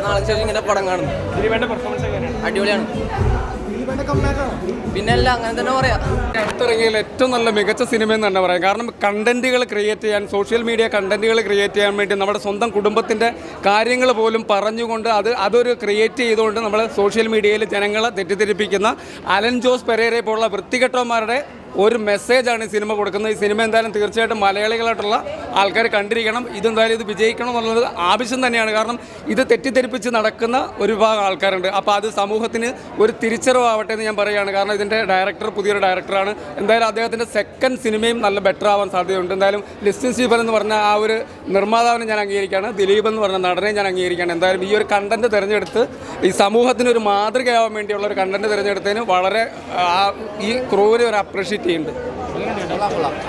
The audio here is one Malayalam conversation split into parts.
നാളെ ശേഷം ഇങ്ങനെ പടം കാണുന്നു. അടിപൊളിയാണ്. പിന്നെല്ലാം അങ്ങനെ തന്നെ പറയാം. അടുത്തിറങ്ങിയതിൽ ഏറ്റവും നല്ല മികച്ച സിനിമ എന്ന് തന്നെ പറയാം. കാരണം കണ്ടന്റുകൾ ക്രിയേറ്റ് ചെയ്യാൻ, സോഷ്യൽ മീഡിയ കണ്ടന്റുകൾ ക്രിയേറ്റ് ചെയ്യാൻ വേണ്ടി നമ്മുടെ സ്വന്തം കുടുംബത്തിൻ്റെ കാര്യങ്ങൾ പോലും പറഞ്ഞുകൊണ്ട് അതൊരു ക്രിയേറ്റ് ചെയ്തുകൊണ്ട് നമ്മൾ സോഷ്യൽ മീഡിയയിൽ ജനങ്ങളെ തെറ്റിദ്ധരിപ്പിക്കുന്ന അലൻ ജോസ് പെരേരയെ പോലുള്ള വൃത്തികെട്ടവന്മാരുടെ ഒരു മെസ്സേജാണ് ഈ സിനിമ കൊടുക്കുന്നത്. ഈ സിനിമ എന്തായാലും തീർച്ചയായിട്ടും മലയാളികളായിട്ടുള്ള ആൾക്കാർ കണ്ടിരിക്കണം. ഇതെന്തായാലും ഇത് വിജയിക്കണം എന്നുള്ളത് ആവശ്യം തന്നെയാണ്. കാരണം ഇത് തെറ്റിദ്ധരിപ്പിച്ച് നടക്കുന്ന ഒരു വിഭാഗം ആൾക്കാരുണ്ട്. അപ്പോൾ അത് സമൂഹത്തിന് ഒരു തിരിച്ചറിവാവട്ടെ എന്ന് ഞാൻ പറയുകയാണ്. കാരണം ഇതിൻ്റെ ഡയറക്ടർ പുതിയൊരു ഡയറക്ടറാണ്. എന്തായാലും അദ്ദേഹത്തിൻ്റെ സെക്കൻഡ് സിനിമയും നല്ല ബെറ്റർ ആവാൻ സാധ്യതയുണ്ട്. എന്തായാലും ലിസ്റ്റിൻ സ്റ്റീഫൻ എന്ന് പറഞ്ഞ ആ ഒരു നിർമ്മാതാവിനെ ഞാൻ അംഗീകരിക്കുകയാണ്. ദിലീപ് എന്ന് പറഞ്ഞ നടനെ ഞാൻ അംഗീകരിക്കുകയാണ്. എന്തായാലും ഈ ഒരു കണ്ടന്റ് തിരഞ്ഞെടുത്ത് ഈ സമൂഹത്തിന് ഒരു മാതൃകയാവാൻ വേണ്ടിയുള്ള ഒരു കണ്ടന്റ് തിരഞ്ഞെടുത്തതിന് വളരെ ഈ ക്രൂവിനെ ഒരു അപ്രീഷിയേറ്റ്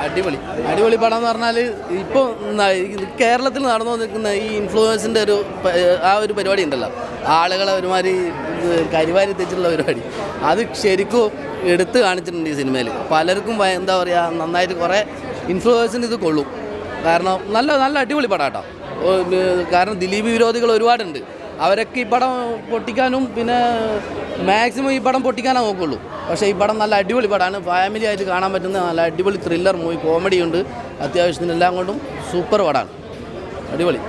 അടിപൊളി അടിപൊളി പടം എന്ന് പറഞ്ഞാൽ ഇപ്പോൾ കേരളത്തിൽ നടന്നു നിൽക്കുന്ന ഈ ഇൻഫ്ലുവൻസിൻ്റെ ആ ഒരു പരിപാടി ഉണ്ടല്ലോ, ആളുകളെ ഒരുമാതിരി കരിവാരി തെച്ചിട്ടുള്ള പരിപാടി, അത് ശരിക്കും എടുത്ത് കാണിച്ചിട്ടുണ്ട് ഈ സിനിമയിൽ. പലർക്കും എന്താ പറയുക, നന്നായിട്ട് കുറേ ഇൻഫ്ലുവൻസിന് ഇത് കൊള്ളും. കാരണം നല്ല നല്ല അടിപൊളി പടം കേട്ടോ. കാരണം ദിലീപ് വിരോധികൾ ഒരുപാടുണ്ട്. അവരൊക്കെ ഈ പടം പൊട്ടിക്കാനും പിന്നെ മാക്സിമം ഈ പടം പൊട്ടിക്കാനേ നോക്കുള്ളൂ. പക്ഷേ ഈ പടം നല്ല അടിപൊളി പടമാണ്. ഫാമിലി ആയിട്ട് കാണാൻ പറ്റുന്ന നല്ല അടിപൊളി ത്രില്ലർ മൂവി, കോമഡിയുണ്ട്, അത്യാവശ്യത്തിന് എല്ലാം കൊണ്ടും സൂപ്പർ പടമാണ്. അടിപൊളി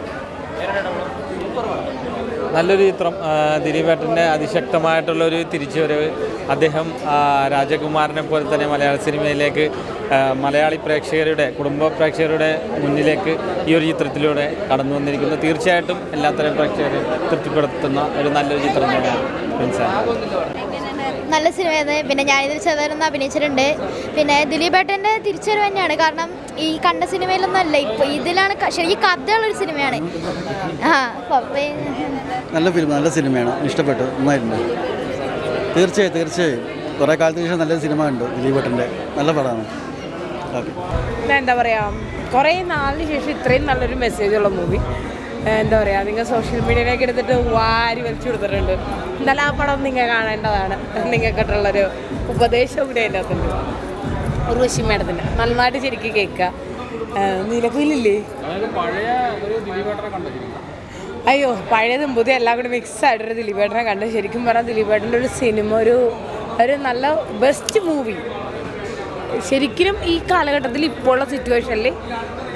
നല്ലൊരു ചിത്രം. ദിലീപേട്ടൻ്റെ അതിശക്തമായിട്ടുള്ളൊരു തിരിച്ചുവരവ്. അദ്ദേഹം രാജകുമാരനെ പോലെ തന്നെ മലയാള സിനിമയിലേക്ക് മലയാളി പ്രേക്ഷകരുടെ, കുടുംബ പ്രേക്ഷകരുടെ മുന്നിലേക്ക് ഈ ഒരു ചിത്രത്തിലൂടെ കടന്നു വന്നിരിക്കുന്നു. തീർച്ചയായിട്ടും എല്ലാത്തരം പ്രേക്ഷകരെ തൃപ്തിപ്പെടുത്തുന്ന ഒരു നല്ലൊരു ചിത്രം തന്നെയാണ്. നല്ല സിനിമയാണ്. പിന്നെ ഞാനിതിൽ ചെറുതായിരുന്നു അഭിനയിച്ചിട്ടുണ്ട്. പിന്നെ ദിലീപേട്ടൻ്റെ തിരിച്ചുവരവ് തന്നെയാണ്. കാരണം ഈ കണ്ട സിനിമയിലൊന്നും അല്ല, ഇപ്പോൾ ഇതിലാണ് ശരിക്കും കഥയുള്ളൊരു സിനിമയാണ്. നല്ല ഫിലിം, നല്ല സിനിമയാണ്, ഇഷ്ടപ്പെട്ടു, നന്നായിട്ടുണ്ട്. തീർച്ചയായും കുറേ കാലത്തിന് ശേഷം നല്ലൊരു സിനിമ ഉണ്ട് ദിലീപേട്ടൻ്റെ, നല്ല പടമാണ്. എന്താ പറയുക, കുറേ നാളിന് ശേഷം ഇത്രയും നല്ലൊരു മെസ്സേജുള്ള മൂവി. എന്താ പറയുക, നിങ്ങൾ സോഷ്യൽ മീഡിയയിലേക്ക് എടുത്തിട്ട് വാരി വലിച്ചു കൊടുത്തിട്ടുണ്ട്. എന്നാലും ആ പടം നിങ്ങൾ കാണേണ്ടതാണ്. നിങ്ങൾക്കിട്ടുള്ളൊരു ഉപദേശം കൂടി അതിൻ്റെ അകത്തുണ്ട്. ഉർവശി മേഡത്തിന് നന്നായിട്ട് ശരിക്കും കേൾക്കുക. നിലവിലില്ലേ, അയ്യോ പഴയതും പുതിയ എല്ലാം കൂടി മിക്സ് ആയിട്ടൊരു ദിലീപേട്ടനെ കണ്ട് ശരിക്കും പറഞ്ഞാൽ ദിലീപേട്ടൻ്റെ ഒരു സിനിമ ഒരു നല്ല ബെസ്റ്റ് മൂവി. ശരിക്കും ഈ കാലഘട്ടത്തിൽ ഇപ്പോഴുള്ള സിറ്റുവേഷനിൽ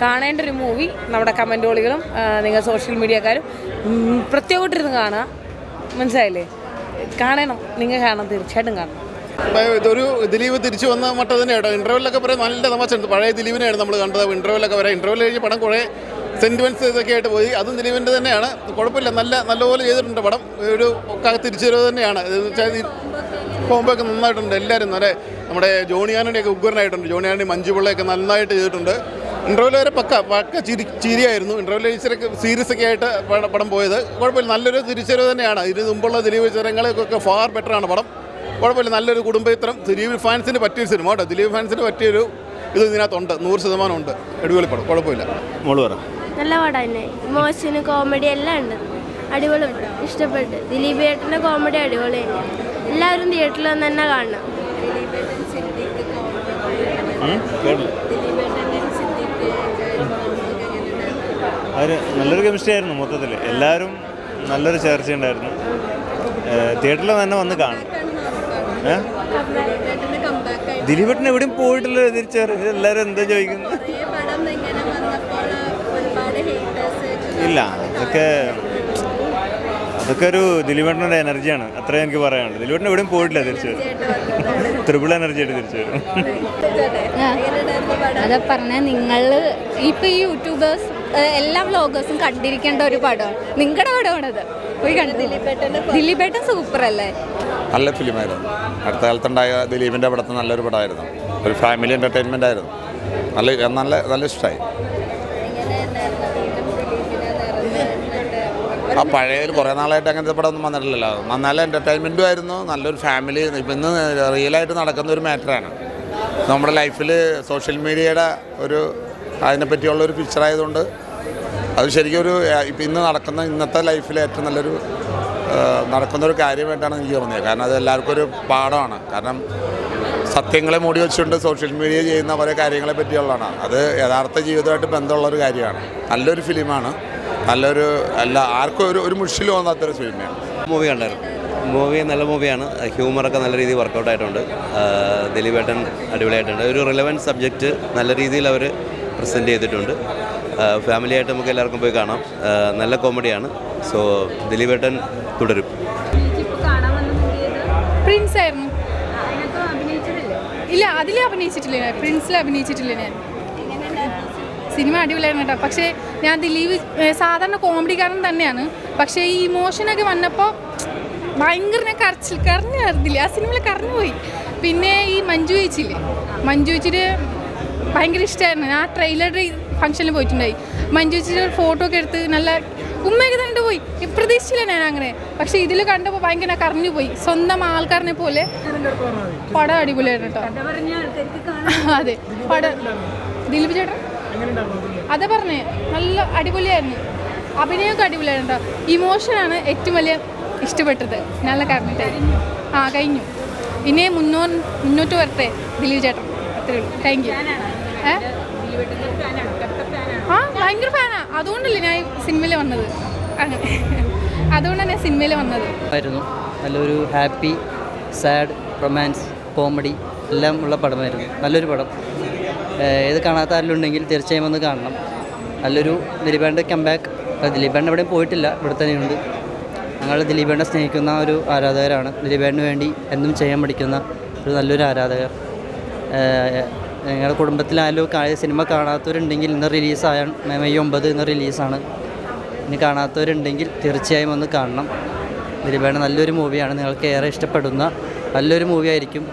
കാണേണ്ട ഒരു മൂവി. നമ്മുടെ കമൻറ്റോളികളും നിങ്ങൾ സോഷ്യൽ മീഡിയക്കാരും പ്രത്യേകമായിട്ടിരുന്ന് കാണുക. മനസ്സിലായില്ലേ? കാണണം, നിങ്ങൾ കാണണം, തീർച്ചയായിട്ടും കാണണം. ഇതൊരു ദിലീപ് തിരിച്ചു വന്ന മട്ടം തന്നെയാണ്. ഇൻ്റർവെല്ലൊക്കെ പറയാൻ നല്ല തമാശയുണ്ട്. പഴയ ദിലീപിനെയാണ് നമ്മൾ കണ്ടത്. ഇൻ്റർവെല്ലൊക്കെ വരാം, ഇൻ്റർവെൽ കഴിഞ്ഞ് പടം കുറേ സെൻറ്റിമെൻറ്റ്സ് ഇതൊക്കെ ആയിട്ട് പോയി. അതും ദിലീപിൻ്റെ തന്നെയാണ്. കുഴപ്പമില്ല, നല്ലപോലെ ചെയ്തിട്ടുണ്ട് പടം. ഒരു തിരിച്ചു വരവ് തന്നെയാണ്. കോമ്പോ ഒക്കെ നന്നായിട്ടുണ്ട്. എല്ലാവരും നല്ല, നമ്മുടെ ജോണിയാനൊക്കെ ഉഗ്രനായിട്ടുണ്ട്. ജോണിയാനി, മഞ്ജുപിള്ളയൊക്കെ നന്നായിട്ട് ചെയ്തിട്ടുണ്ട്. ഇൻ്റർവെൽ വരെ പക്ക ചിരിയായിരുന്നു. ഇൻ്റർവെൽ ഇച്ചിരൊക്കെ സീരിയസ് ഒക്കെ ആയിട്ട് പടം പോയത്. കുഴപ്പമില്ല, നല്ലൊരു തിരിച്ചുവരവ് തന്നെയാണ്. ഇതിന് മുമ്പുള്ള ദിലീപ് ചിത്രങ്ങളൊക്കെ ഫാർ ബെറ്ററാണ് പടം. കുഴപ്പമില്ല, നല്ലൊരു കുടുംബചിത്രം. ദിലീപ് ഫാൻസിന് പറ്റിയൊരു സിനിമ കേട്ടോ. ദിലീപ് ഫാൻസിന് പറ്റിയൊരു ഇത് ഇതിനകത്തുണ്ട്, 100% ഉണ്ട്. അടിപൊളി പടം, കുഴപ്പമില്ല. മോള് പറ. നല്ല പടം തന്നെ, ഇമോഷന് കോമഡി എല്ലാം ഉണ്ട്. അടിപൊളി പടം, ഇഷ്ടപ്പെട്ടു. ദിലീപ് ഏട്ടൻ്റെ കോമഡി അടിപൊളി തന്നെ. എല്ലാവരും തിയേറ്ററിൽ വന്ന് തന്നെ കാണണം. അവർ നല്ലൊരു കെമിസ്ട്രി ആയിരുന്നു മൊത്തത്തിൽ. എല്ലാവരും നല്ലൊരു ചർച്ചയുണ്ടായിരുന്നു. തിയേറ്ററിൽ തന്നെ വന്ന് കാണും. ദിലീപേട്ടൻ എവിടെയും പോയിട്ടില്ല, തിരിച്ചറിഞ്ഞു. എല്ലാവരും എന്താ ചോദിക്കുന്നത്? ഇല്ല, അതൊക്കെ ഒരു ദിലീപേട്ടൻ്റെ എനർജിയാണ്. അത്രയും എനിക്ക് പറയാനുള്ളത്. ദിലീപേട്ടൻ എവിടെയും പോയിട്ടില്ല, തിരിച്ചുവരും. ട്രിപ്പിൾ എനർജി ആയിട്ട് തിരിച്ചുവരും. അത് പറഞ്ഞാൽ നിങ്ങൾ ഇപ്പം ഈ യൂട്യൂബേഴ്സ് എല്ലാ വ്ളോഗേഴ്സും കണ്ടിരിക്കേണ്ട ഒരു പടമാണ്. നിങ്ങളുടെ പടമാണത്. പോയി കണ്ടു. ദിലീപേട്ടൻ സൂപ്പർ അല്ലേ? നല്ല ഫിലിമായിരുന്നു. അടുത്ത കാലത്തുണ്ടായ ദിലീപിൻ്റെ പടത്ത് നല്ലൊരു പടമായിരുന്നു. ഒരു ഫാമിലി എൻ്റർടൈൻമെൻ്റ് ആയിരുന്നു. നല്ല ഇഷ്ടമായി. ആ പഴയൊരു കുറേ നാളായിട്ട് അങ്ങനത്തെ പടം ഒന്നും വന്നിട്ടില്ലല്ലോ. നല്ല എൻ്റർടൈൻമെൻറ്റും ആയിരുന്നു. നല്ലൊരു ഫാമിലി. ഇപ്പം ഇന്ന് റിയലായിട്ട് നടക്കുന്ന ഒരു മാറ്ററാണ്. നമ്മുടെ ലൈഫിൽ സോഷ്യൽ മീഡിയയുടെ അതിനെപ്പറ്റിയുള്ളൊരു പിക്ചറായതുകൊണ്ട് അത് ശരിക്കും ഇപ്പം ഇന്നത്തെ ലൈഫിൽ ഏറ്റവും നല്ലൊരു നടക്കുന്നൊരു കാര്യമായിട്ടാണ് എനിക്ക് തോന്നിയത്. കാരണം അത് എല്ലാവർക്കും ഒരു പാഠമാണ്. കാരണം സത്യങ്ങളെ മൂടി വെച്ചുകൊണ്ട് സോഷ്യൽ മീഡിയ ചെയ്യുന്ന കുറേ കാര്യങ്ങളെ പറ്റിയുള്ളതാണ്. അത് യഥാർത്ഥ ജീവിതമായിട്ട് ബന്ധമുള്ളൊരു കാര്യമാണ്. നല്ലൊരു ഫിലിമാണ്. നല്ലൊരു ആർക്കും ഒരു മുഷിൽ തോന്നാത്തൊരു സിനിമയാണ്. മൂവി കണ്ടായിരുന്നു. മൂവി നല്ല മൂവിയാണ്. ഹ്യൂമറൊക്കെ നല്ല രീതിയിൽ വർക്കൗട്ട് ആയിട്ടുണ്ട്. ദിലീപേട്ടൻ അടിപൊളിയായിട്ടുണ്ട്. ഒരു റിലവൻറ്റ് സബ്ജക്റ്റ് നല്ല രീതിയിൽ അവർ പ്രസൻറ്റ് ചെയ്തിട്ടുണ്ട്. ഫാമിലിയായിട്ട് നമുക്ക് എല്ലാവർക്കും പോയി കാണാം. നല്ല കോമഡിയാണ്. സോ ദിലീപേട്ടൻ തുടരും. പ്രിൻസ് ആയിരുന്നു. ഇല്ല, അതിൽ അഭിനയിച്ചിട്ടില്ല ഞാൻ. പ്രിൻസിൽ അഭിനയിച്ചിട്ടില്ല ഞാൻ. സിനിമ അടിപൊളിയായിരുന്നു കേട്ടോ. പക്ഷേ ഞാൻ ദിലീപ് സാധാരണ കോമഡിക്കാരൻ തന്നെയാണ്. പക്ഷേ ഈ ഇമോഷനൊക്കെ വന്നപ്പോൾ ഭയങ്കര ഞാൻ കരഞ്ഞു വരുന്നില്ല. ആ സിനിമയിൽ കരഞ്ഞുപോയി. പിന്നെ ഈ മഞ്ജു ചേച്ചിയുടെ ഭയങ്കര ഇഷ്ടമായിരുന്നു. ഞാൻ ട്രെയിലർ ഫംഗ്ഷനിൽ പോയിട്ടുണ്ടായി. മഞ്ജു ചേച്ചിയുടെ ഫോട്ടോ ഒക്കെ എടുത്ത് നല്ല ഉമ്മയൊക്കെ തന്നിട്ട് പോയി. പ്രതീക്ഷിച്ചില്ല ഞാൻ അങ്ങനെ. പക്ഷേ ഇതിൽ കണ്ടപ്പോൾ ഭയങ്കര കരഞ്ഞു പോയി. സ്വന്തം ആൾക്കാരനെ പോലെ. പടം അടിപൊളിയായിരുന്നു കേട്ടോ. അതെ, പടം ദിലീപ് ചേട്ടൻ അതാ പറഞ്ഞേ, നല്ല അടിപൊളിയായിരുന്നു. അഭിനയമൊക്കെ അടിപൊളിയായിരുന്നു കേട്ടോ. ഇമോഷനാണ് ഏറ്റവും വലിയ ഇഷ്ടപ്പെട്ടത്. നല്ല കരഞ്ഞിട്ടായിരുന്നു. കഴിഞ്ഞു. പിന്നെ മുന്നോട്ട് വരട്ടെ ദിലീപ് ചേട്ടൻ. അത്രേ ഉള്ളൂ. Thank you. ഭയങ്കര ഫാനാ. അതുകൊണ്ടല്ലേ ഞാൻ സിനിമയിൽ വന്നത്. അങ്ങനെ അതുകൊണ്ടാണ് ഞാൻ സിനിമയിൽ വന്നത്. നല്ലൊരു ഹാപ്പി, സാഡ്, റൊമാൻസ്, കോമഡി എല്ലാം ഉള്ള പടമായിരുന്നു. നല്ലൊരു പടം. ഏത് കാണാത്ത ആരെങ്കിലും ഉണ്ടെങ്കിൽ തീർച്ചയായും ഒന്ന് കാണണം. നല്ലൊരു ദിലീപേൻ്റെ കംബാക്ക്. ദിലീപേട്ടൻ എവിടെയും പോയിട്ടില്ല, ഇവിടെ തന്നെയുണ്ട്. ഞങ്ങൾ ദിലീപേട്ടനെ സ്നേഹിക്കുന്ന ഒരു ആരാധകരാണ്. ദിലീപേട്ടന് വേണ്ടി എന്നും ചെയ്യാൻ പഠിക്കുന്ന ഒരു നല്ലൊരു ആരാധകർ. ഞങ്ങളുടെ കുടുംബത്തിലായാലും സിനിമ കാണാത്തവരുണ്ടെങ്കിൽ ഇന്ന് May 9 ഇന്ന് റിലീസാണ്. ഇനി കാണാത്തവരുണ്ടെങ്കിൽ തീർച്ചയായും ഒന്ന് കാണണം. ദിലീപേട്ടൻ നല്ലൊരു മൂവിയാണ്. നിങ്ങൾക്ക് ഏറെ ഇഷ്ടപ്പെടുന്ന നല്ലൊരു മൂവി ആയിരിക്കും.